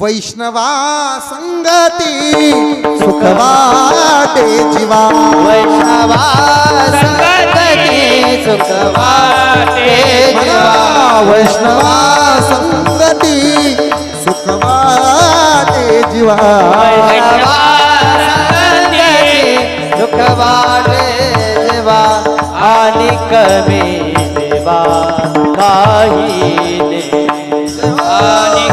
वैष्णवा संगती सुखवाटे जीवा वैष्णवा संगती सुखवाटे जीवा वैष्णवा संगती सुखवाटे जीवा वैष्णवा संगती सुखवाटे जीवा आणि कमी देवा काही नाही आणि